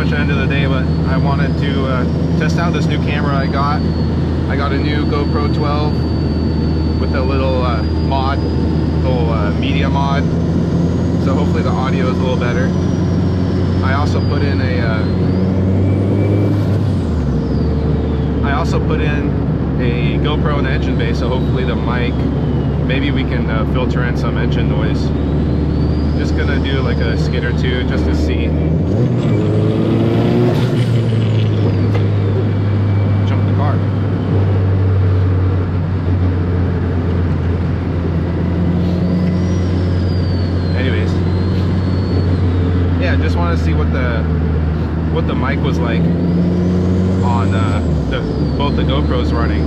much end of the day, but I wanted to test out this new camera I got. I got a new GoPro 12 with a little mod, little media mod. So hopefully the audio is a little better. I also put in a GoPro in the engine bay, so hopefully the mic, maybe we can filter in some engine noise. Just gonna do like a skid or two just to see. Jump the car. Anyways, yeah, just want to see what the mic was like on both the GoPros running.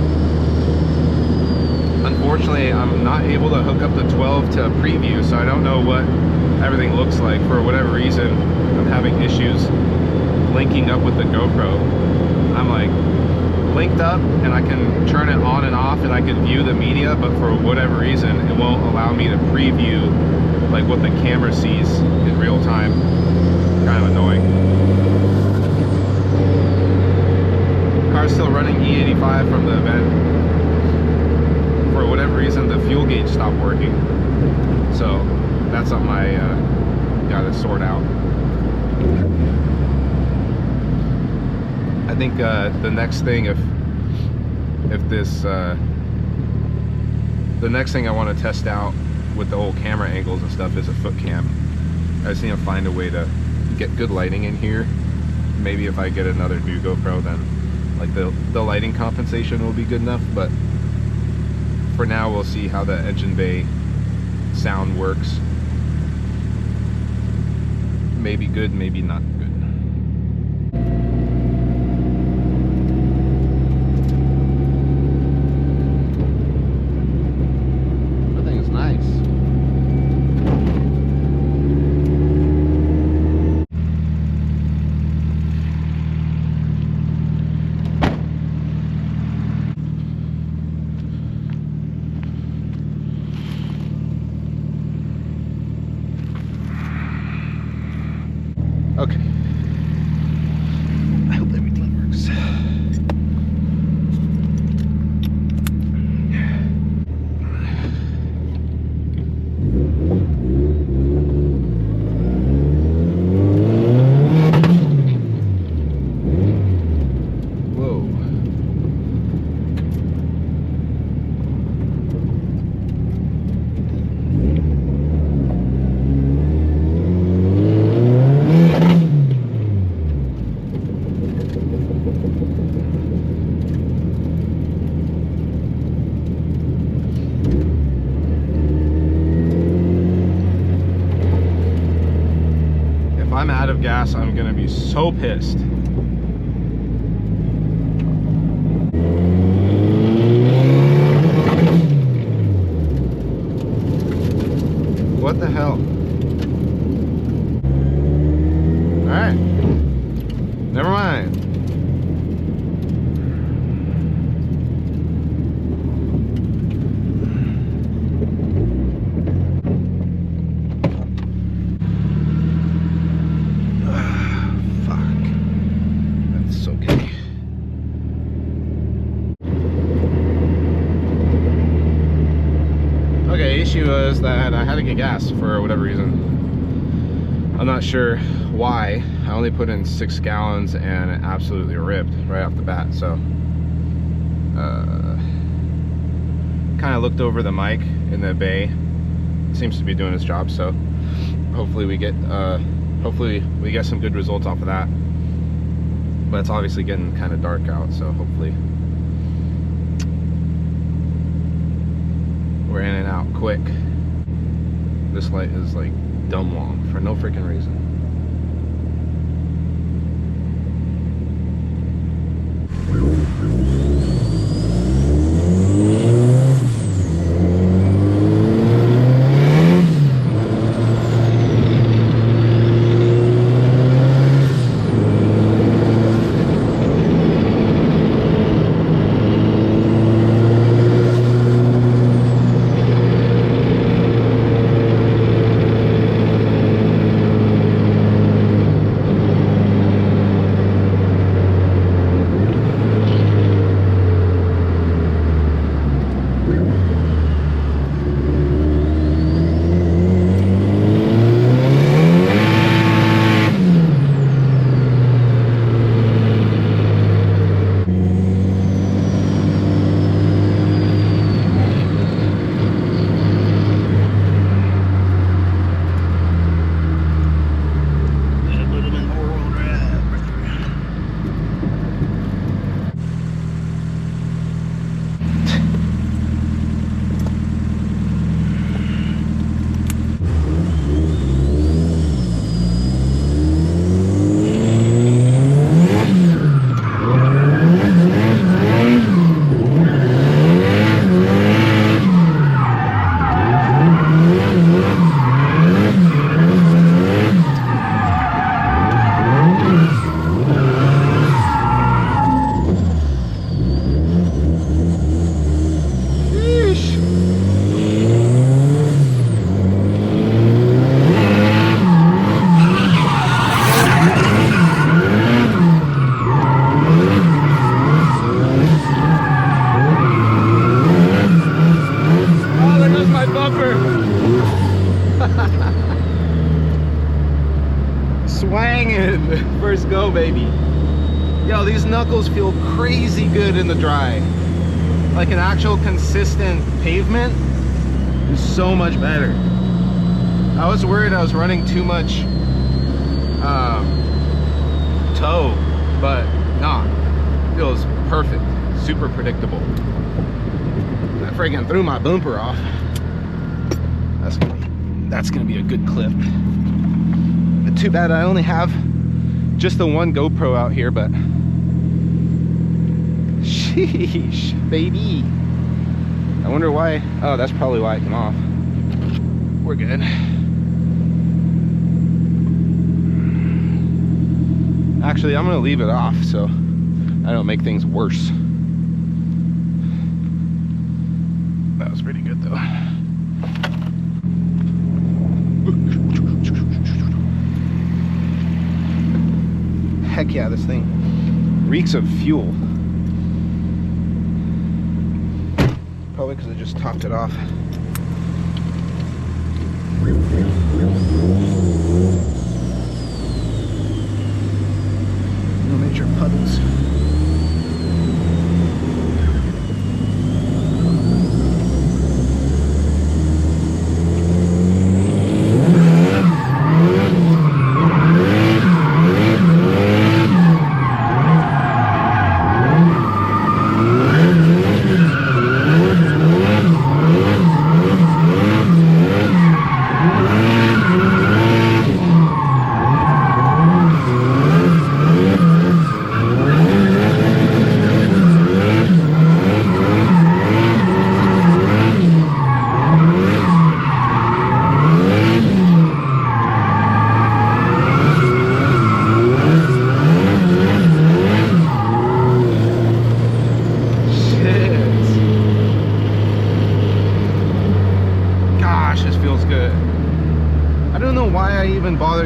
Unfortunately, I'm not able to hook up the 12 to preview, so I don't know what everything looks like. For whatever reason, I'm having issues linking up with the GoPro. I'm like linked up and I can turn it on and off and I can view the media, but for whatever reason it won't allow me to preview like what the camera sees in real time. Kind of annoying. Car's still running E85 from the event. For whatever reason, the fuel gauge stopped working, so that's something I gotta sort out. I think the next thing, the next thing I want to test out with the whole camera angles and stuff is a foot cam. I just need to find a way to get good lighting in here. Maybe if I get another new GoPro, then like the lighting compensation will be good enough, but for now we'll see how the engine bay sound works. Maybe good, maybe not good. That thing is nice. Okay. I hope everything works. Whoa. I'm out of gas, I'm gonna be so pissed. What the hell? Alright. Never mind. Okay, issue is that I had to get gas for whatever reason. I'm not sure why. I only put in 6 gallons and it absolutely ripped right off the bat. So kind of looked over the mic in the bay. It seems to be doing its job, so hopefully we get some good results off of that. But it's obviously getting kind of dark out, so hopefully we're in and out quick. This light is like dumb long for no freaking reason. banging. First go, baby. Yo, these knuckles feel crazy good in the dry. Like an actual consistent pavement is so much better. I was worried I was running too much toe, but nah, feels perfect, super predictable. I friggin' threw my bumper off. That's gonna be a good clip. But too bad I only have just the one GoPro out here, but sheesh, baby. I wonder why. Oh, that's probably why it came off. We're good. Actually, I'm gonna leave it off so I don't make things worse. That was pretty good though. Heck yeah, this thing reeks of fuel. Probably because I just topped it off. No major puddles.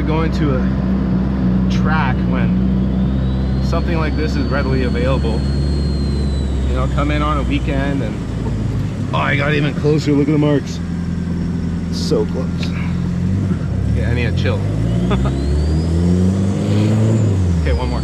Going to a track when something like this is readily available. You know, come in on a weekend and oh, I got even closer. Look at the marks. So close. Yeah, I need to chill. Okay, one more.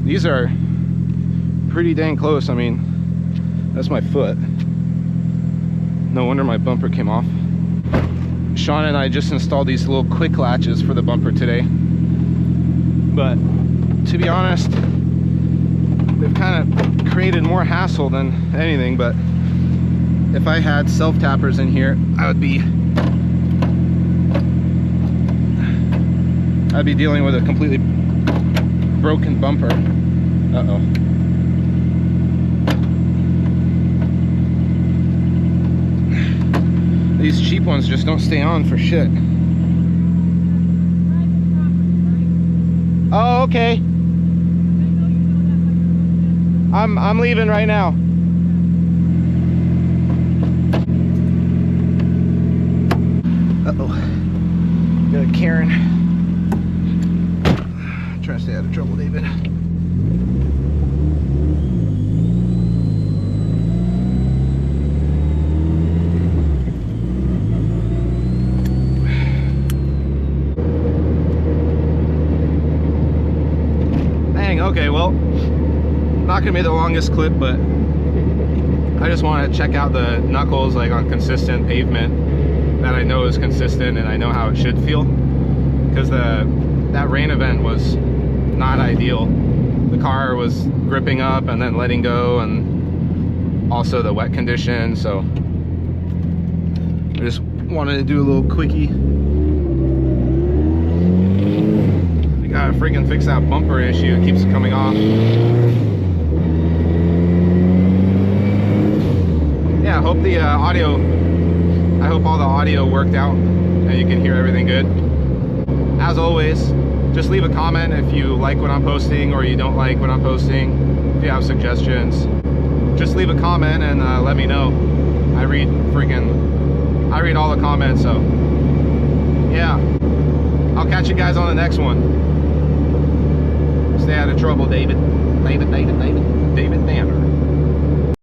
These are pretty dang close. I mean, that's my foot. No wonder my bumper came off. Sean and I just installed these little quick latches for the bumper today. But to be honest, they've kind of created more hassle than anything. But if I had self-tappers in here, I'd be dealing with a completely broken bumper. Uh-oh. These cheap ones just don't stay on for shit. Oh, okay. I'm leaving right now. Uh-oh. Got a Karen. Trying to stay out of trouble, David. Okay, well, not gonna be the longest clip, but I just want to check out the knuckles like on consistent pavement that I know is consistent and I know how it should feel, because that rain event was not ideal. The car was gripping up and then letting go, and also the wet condition. So I just wanted to do a little quickie. Gotta freaking fix that bumper issue. It keeps coming off. Yeah, I hope the audio I hope all the audio worked out and you can hear everything good. As always, just leave a comment if you like what I'm posting or you don't like what I'm posting. If you have suggestions, just leave a comment and let me know. I read all the comments, so yeah. I'll catch you guys on the next one. Stay out of trouble, David. David.